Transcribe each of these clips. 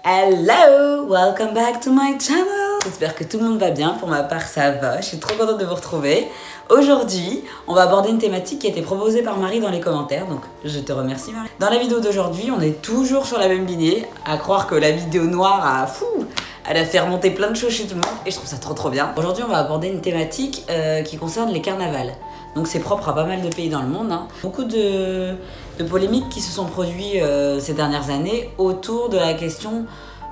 Hello, welcome back to my channel. J'espère que tout le monde va bien, pour ma part ça va, je suis trop contente de vous retrouver. Aujourd'hui, on va aborder une thématique qui a été proposée par Marie dans les commentaires, donc je te remercie Marie. Dans la vidéo d'aujourd'hui, on est toujours sur la même lignée, à croire que la vidéo noire elle a fait remonter plein de choses chez tout le monde et je trouve ça trop bien. Aujourd'hui, on va aborder une thématique qui concerne les carnavals. Donc c'est propre à pas mal de pays dans le monde. Beaucoup de polémiques qui se sont produites ces dernières années autour de la question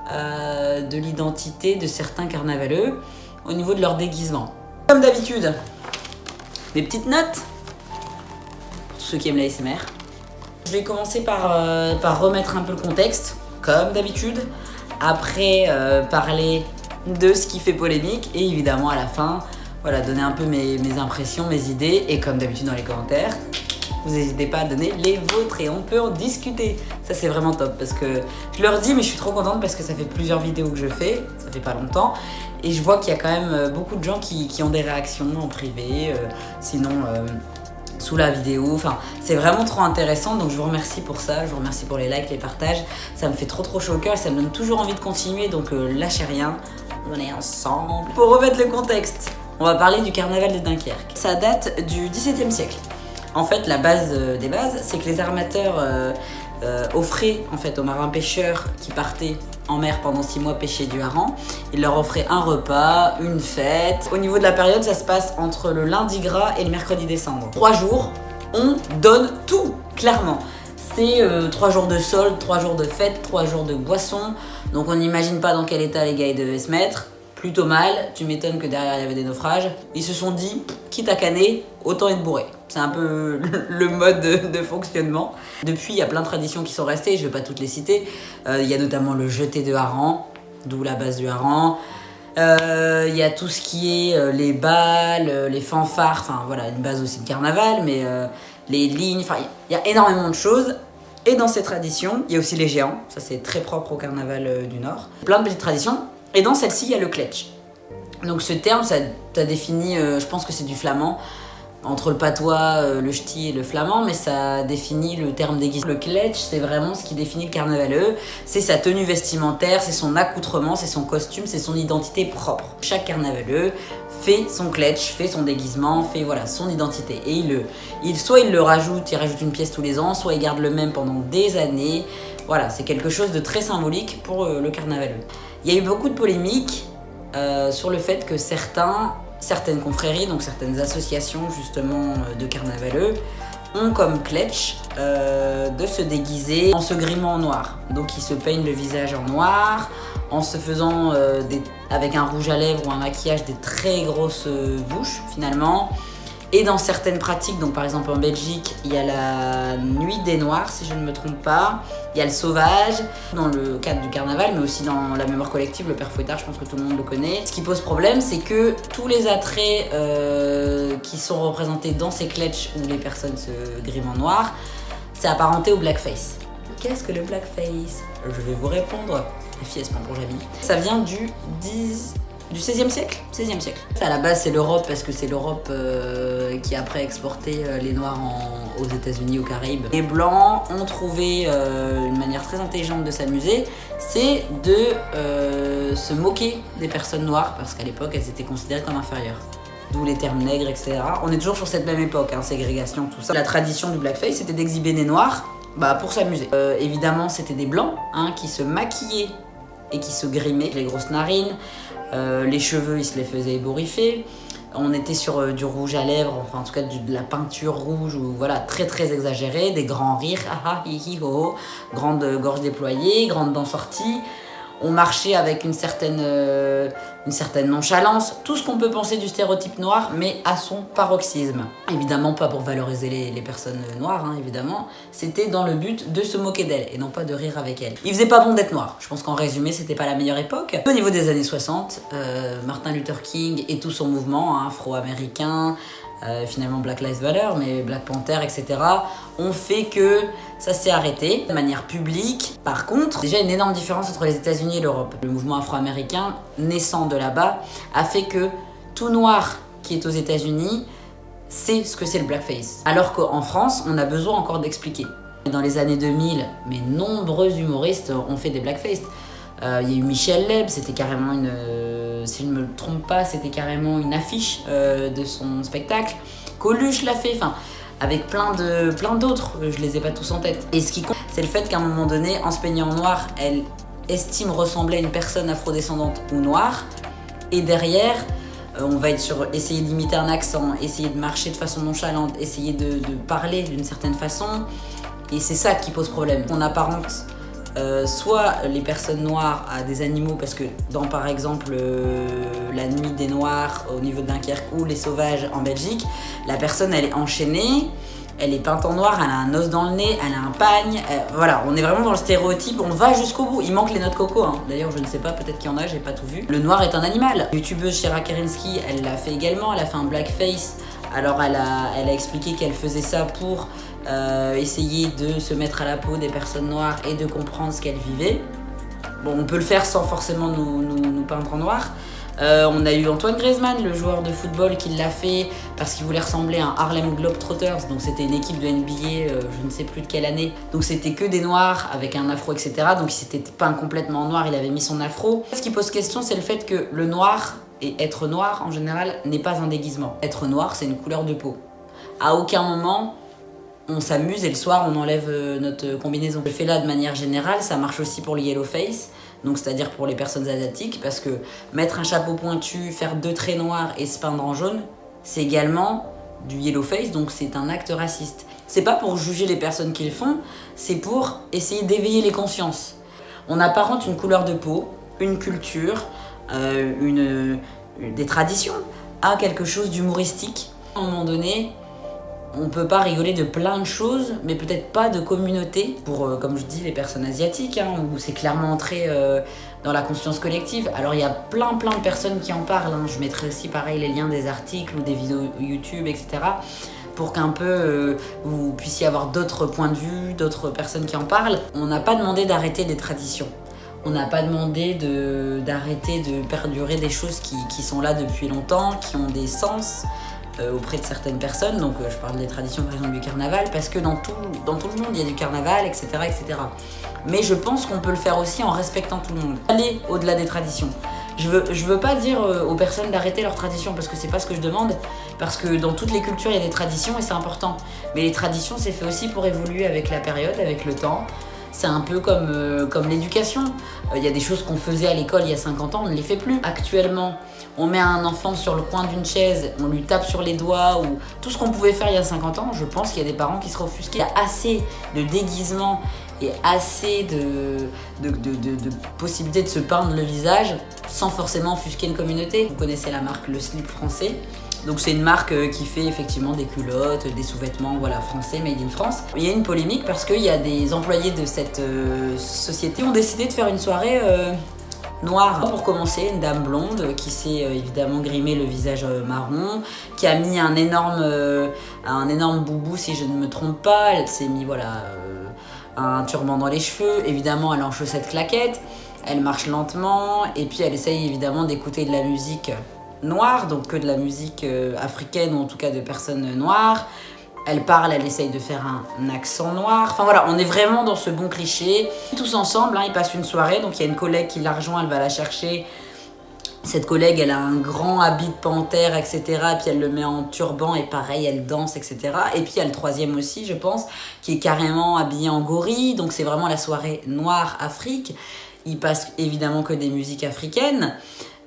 de l'identité de certains carnavaleux au niveau de leur déguisement. Comme d'habitude, mes petites notes pour tous ceux qui aiment la ASMR. Je vais commencer par remettre un peu le contexte, comme d'habitude. Après, parler de ce qui fait polémique et évidemment à la fin, voilà, donner un peu mes impressions, mes idées et comme d'habitude dans les commentaires, vous n'hésitez pas à donner les vôtres et on peut en discuter. Ça c'est vraiment top parce que je leur dis mais je suis trop contente parce que ça fait plusieurs vidéos que je fais, ça fait pas longtemps et je vois qu'il y a quand même beaucoup de gens qui ont des réactions en privé, sinon sous la vidéo, enfin c'est vraiment trop intéressant donc je vous remercie pour ça, je vous remercie pour les likes, les partages, ça me fait trop chaud au cœur et ça me donne toujours envie de continuer donc lâchez rien, on est ensemble. Pour remettre le contexte, on va parler du carnaval de Dunkerque. Ça date du XVIIe siècle. En fait, la base des bases, c'est que les armateurs offraient en fait, aux marins pêcheurs qui partaient en mer pendant 6 mois pêcher du hareng, ils leur offraient un repas, une fête. Au niveau de la période, ça se passe entre le lundi gras et le mercredi décembre. 3 jours, on donne tout, clairement. C'est 3 jours de solde, 3 jours de fête, 3 jours de boisson. Donc on n'imagine pas dans quel état les gars ils devaient se mettre. Plutôt mal, tu m'étonnes que derrière il y avait des naufrages. Ils se sont dit, quitte à canner, autant être bourré. C'est un peu le mode de fonctionnement. Depuis, il y a plein de traditions qui sont restées, je ne vais pas toutes les citer. Il y a notamment le jeté de hareng, d'où la base du hareng. Il y a tout ce qui est les balles, les fanfares, enfin voilà, une base aussi de carnaval, mais les lignes, enfin il y a énormément de choses. Et dans ces traditions, il y a aussi les géants, ça c'est très propre au carnaval du Nord. Plein de petites traditions. Et dans celle-ci, il y a le kletch. Donc ce terme, ça définit, je pense que c'est du flamand, entre le patois, le ch'ti et le flamand, mais ça définit le terme déguisement. Le kletch, c'est vraiment ce qui définit le carnavaleux, c'est sa tenue vestimentaire, c'est son accoutrement, c'est son costume, c'est son identité propre. Chaque carnavaleux fait son kletch, fait son déguisement, fait voilà, son identité. Et soit il le rajoute, il rajoute une pièce tous les ans, soit il garde le même pendant des années. Voilà, c'est quelque chose de très symbolique pour le carnavaleux. Il y a eu beaucoup de polémiques sur le fait que certaines confréries, donc certaines associations justement de carnavaleux, ont comme kletch de se déguiser en se grimant en noir. Donc ils se peignent le visage en noir, en se faisant avec un rouge à lèvres ou un maquillage des très grosses bouches finalement. Et dans certaines pratiques, donc par exemple en Belgique, il y a la nuit des noirs, si je ne me trompe pas. Il y a le sauvage, dans le cadre du carnaval, mais aussi dans la mémoire collective, le père Fouettard, je pense que tout le monde le connaît. Ce qui pose problème, c'est que tous les attraits qui sont représentés dans ces kletchs où les personnes se griment en noir, c'est apparenté au blackface. Qu'est-ce que le blackface? Je vais vous répondre. La fille, elle se prend pour Jamie. Ça vient du 16e siècle. 16e siècle. À la base, c'est l'Europe parce que c'est l'Europe qui a après exporté les Noirs aux États-Unis, aux Caraïbes. Les Blancs ont trouvé une manière très intelligente de s'amuser, c'est de se moquer des personnes noires parce qu'à l'époque, elles étaient considérées comme inférieures. D'où les termes nègres, etc. On est toujours sur cette même époque, ségrégation, tout ça. La tradition du blackface, c'était d'exhiber des Noirs pour s'amuser. Évidemment, c'était des Blancs qui se maquillaient et qui se grimaient, les grosses narines. Les cheveux, ils se les faisaient ébouriffer. On était sur du rouge à lèvres, enfin en tout cas de la peinture rouge, ou voilà, très exagéré, des grands rires, grande gorge déployée, grandes dents sorties. On marchait avec une certaine nonchalance, tout ce qu'on peut penser du stéréotype noir, mais à son paroxysme. Évidemment pas pour valoriser les personnes noires, évidemment, c'était dans le but de se moquer d'elles et non pas de rire avec elles. Il faisait pas bon d'être noir, je pense qu'en résumé c'était pas la meilleure époque. Au niveau des années 60, Martin Luther King et tout son mouvement afro-américain, finalement Black Lives Matter, mais Black Panther, etc., ont fait que ça s'est arrêté de manière publique. Par contre, déjà une énorme différence entre les États-Unis et l'Europe. Le mouvement afro-américain, naissant de là-bas, a fait que tout noir qui est aux États-Unis sait ce que c'est le blackface. Alors qu'en France, on a besoin encore d'expliquer. Dans les années 2000, mais nombreux humoristes ont fait des blackface. Il y a eu Michel Leb, c'était carrément une... si je ne me trompe pas, c'était carrément une affiche de son spectacle. Coluche l'a fait, enfin, avec plein d'autres, je les ai pas tous en tête. Et ce qui compte, c'est le fait qu'à un moment donné, en se peignant en noir, elle estime ressembler à une personne afrodescendante ou noire. Et derrière, on va être sur essayer d'imiter un accent, essayer de marcher de façon nonchalante, essayer de parler d'une certaine façon. Et c'est ça qui pose problème. On apparente soit les personnes noires à des animaux, parce que dans par exemple La Nuit des Noirs au niveau de Dunkerque ou Les Sauvages en Belgique, la personne elle est enchaînée, elle est peinte en noir, elle a un os dans le nez, elle a un pagne, voilà, on est vraiment dans le stéréotype, on va jusqu'au bout. Il manque les noix de coco, hein. D'ailleurs je ne sais pas, peut-être qu'il y en a, j'ai pas tout vu. Le noir est un animal. Youtubeuse Shira Kerensky, elle l'a fait également, elle a fait un blackface. Alors elle a expliqué qu'elle faisait ça pour essayer de se mettre à la peau des personnes noires et de comprendre ce qu'elles vivaient. Bon, on peut le faire sans forcément nous peindre en noir. On a eu Antoine Griezmann, le joueur de football, qui l'a fait parce qu'il voulait ressembler à un Harlem Globetrotters. Donc c'était une équipe de NBA, je ne sais plus de quelle année. Donc c'était que des noirs avec un afro, etc. Donc il s'était peint complètement en noir, il avait mis son afro. Ce qui pose question, c'est le fait que le noir, et être noir en général, n'est pas un déguisement. Être noir, c'est une couleur de peau. À aucun moment, on s'amuse et le soir, on enlève notre combinaison. Le fait là, de manière générale, ça marche aussi pour le yellow face. Donc c'est-à-dire pour les personnes asiatiques, parce que mettre un chapeau pointu, faire 2 traits noirs et se peindre en jaune, c'est également du yellow face, donc c'est un acte raciste. C'est pas pour juger les personnes qui le font, c'est pour essayer d'éveiller les consciences. On apparente une couleur de peau, une culture, des traditions à quelque chose d'humoristique. À un moment donné, on peut pas rigoler de plein de choses, mais peut-être pas de communauté. Pour, comme je dis, les personnes asiatiques, hein, où c'est clairement entré dans la conscience collective. Alors il y a plein de personnes qui en parlent, hein. Je mettrai aussi pareil les liens des articles ou des vidéos YouTube, etc. pour qu'un peu vous puissiez avoir d'autres points de vue, d'autres personnes qui en parlent. On n'a pas demandé d'arrêter des traditions. On n'a pas demandé d'arrêter de perdurer des choses qui sont là depuis longtemps, qui ont des sens auprès de certaines personnes. Donc je parle des traditions par exemple du carnaval, parce que dans tout le monde il y a du carnaval, etc. etc. Mais je pense qu'on peut le faire aussi en respectant tout le monde. Aller au-delà des traditions. Je veux pas dire aux personnes d'arrêter leurs traditions, parce que c'est pas ce que je demande, parce que dans toutes les cultures il y a des traditions et c'est important. Mais les traditions, c'est fait aussi pour évoluer avec la période, avec le temps. C'est un peu comme l'éducation. Il y a des choses qu'on faisait à l'école il y a 50 ans, on ne les fait plus. Actuellement, on met un enfant sur le coin d'une chaise, on lui tape sur les doigts, ou tout ce qu'on pouvait faire il y a 50 ans, je pense qu'il y a des parents qui seraient offusqués. Il y a assez de déguisements et assez de possibilités de se peindre le visage sans forcément offusquer une communauté. Vous connaissez la marque Le Slip français. Donc c'est une marque qui fait effectivement des culottes, des sous-vêtements, voilà, français, made in France. Il y a une polémique parce qu'il y a des employés de cette société qui ont décidé de faire une soirée noire. Pour commencer, une dame blonde qui s'est évidemment grimé le visage marron, qui a mis un énorme boubou, si je ne me trompe pas. Elle s'est mis un turban dans les cheveux. Évidemment, elle est en chaussettes claquettes. Elle marche lentement et puis elle essaye évidemment d'écouter de la musique noire, donc que de la musique africaine, ou en tout cas de personnes noires. Elle parle, elle essaye de faire un accent noir. Enfin voilà, on est vraiment dans ce bon cliché. Tous ensemble, hein, ils passent une soirée, donc il y a une collègue qui la rejoint, elle va la chercher. Cette collègue, elle a un grand habit de panthère, etc. Et puis elle le met en turban et pareil, elle danse, etc. Et puis il y a le troisième aussi, je pense, qui est carrément habillé en gorille. Donc c'est vraiment la soirée Noire Afrique. Il passe évidemment que des musiques africaines.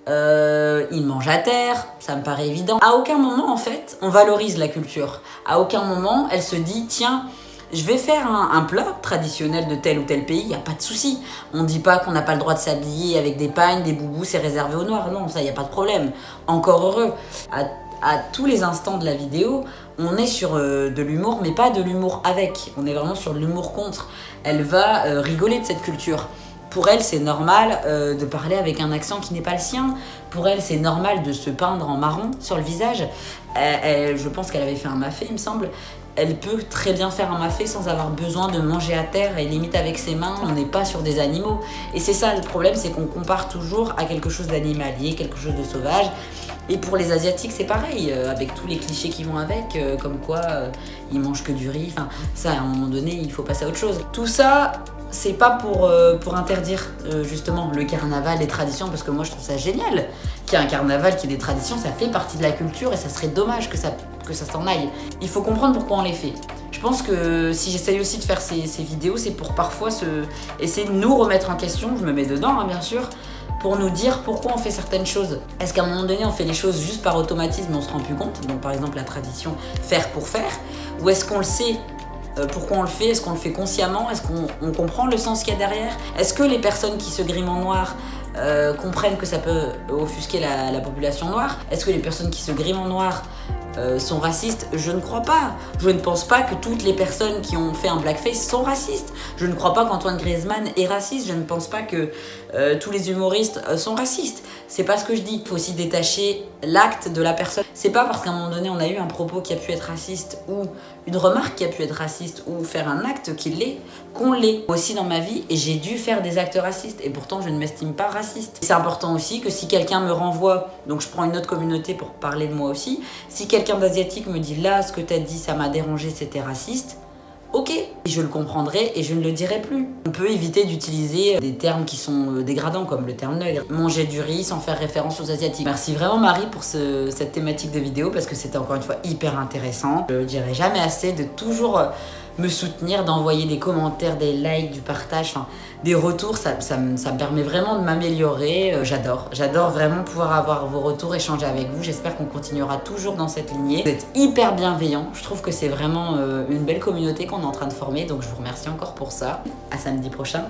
Il mange à terre, ça me paraît évident. À aucun moment, en fait, on valorise la culture. À aucun moment, elle se dit, tiens, je vais faire un plat traditionnel de tel ou tel pays, il n'y a pas de souci. On ne dit pas qu'on n'a pas le droit de s'habiller avec des pagnes, des boubous, c'est réservé aux noirs. Non, ça, il n'y a pas de problème. Encore heureux. À tous les instants de la vidéo, on est sur de l'humour, mais pas de l'humour avec. On est vraiment sur de l'humour contre. Elle va rigoler de cette culture. Pour elle, c'est normal de parler avec un accent qui n'est pas le sien. Pour elle, c'est normal de se peindre en marron sur le visage. Je pense qu'elle avait fait un mafé, il me semble. Elle peut très bien faire un mafé sans avoir besoin de manger à terre et limite avec ses mains. On n'est pas sur des animaux. Et c'est ça le problème, c'est qu'on compare toujours à quelque chose d'animalier, quelque chose de sauvage. Et pour les Asiatiques, c'est pareil, avec tous les clichés qui vont avec, comme quoi ils mangent que du riz. Enfin, ça, à un moment donné, il faut passer à autre chose. Tout ça, c'est pas pour interdire justement le carnaval, les traditions, parce que moi je trouve ça génial qu'il y ait un carnaval, qu'il y ait des traditions, ça fait partie de la culture et ça serait dommage que ça s'en aille. Il faut comprendre pourquoi on les fait. Je pense que si j'essaye aussi de faire ces vidéos, c'est pour parfois essayer de nous remettre en question, je me mets dedans hein, bien sûr, pour nous dire pourquoi on fait certaines choses. Est-ce qu'à un moment donné on fait les choses juste par automatisme et on se rend plus compte, donc par exemple la tradition faire pour faire, ou est-ce qu'on le sait pourquoi on le fait? Est-ce qu'on le fait consciemment? Est-ce qu'on comprend le sens qu'il y a derrière? Est-ce que les personnes qui se griment en noir comprennent que ça peut offusquer la population noire? Est-ce que les personnes qui se griment en noir sont racistes? Je ne crois pas. Je ne pense pas que toutes les personnes qui ont fait un blackface sont racistes. Je ne crois pas qu'Antoine Griezmann est raciste. Je ne pense pas que tous les humoristes sont racistes. C'est pas ce que je dis. Il faut aussi détacher l'acte de la personne. C'est pas parce qu'à un moment donné on a eu un propos qui a pu être raciste ou une remarque qui a pu être raciste ou faire un acte qui l'est, qu'on l'est. Aussi dans ma vie, et j'ai dû faire des actes racistes et pourtant je ne m'estime pas raciste. C'est important aussi que si quelqu'un me renvoie, donc je prends une autre communauté pour parler de moi aussi, si quelqu'un d'asiatique me dit là ce que t'as dit ça m'a dérangé, c'était raciste, ok, je le comprendrai et je ne le dirai plus. On peut éviter d'utiliser des termes qui sont dégradants comme le terme nègre. Manger du riz sans faire référence aux asiatiques. Merci vraiment Marie pour cette thématique de vidéo parce que c'était encore une fois hyper intéressant. Je ne dirai jamais assez de toujours me soutenir, d'envoyer des commentaires, des likes, du partage, enfin des retours, ça me permet vraiment de m'améliorer. J'adore vraiment pouvoir avoir vos retours, échanger avec vous. J'espère qu'on continuera toujours dans cette lignée. Vous êtes hyper bienveillants. Je trouve que c'est vraiment une belle communauté qu'on est en train de former, donc je vous remercie encore pour ça. À samedi prochain.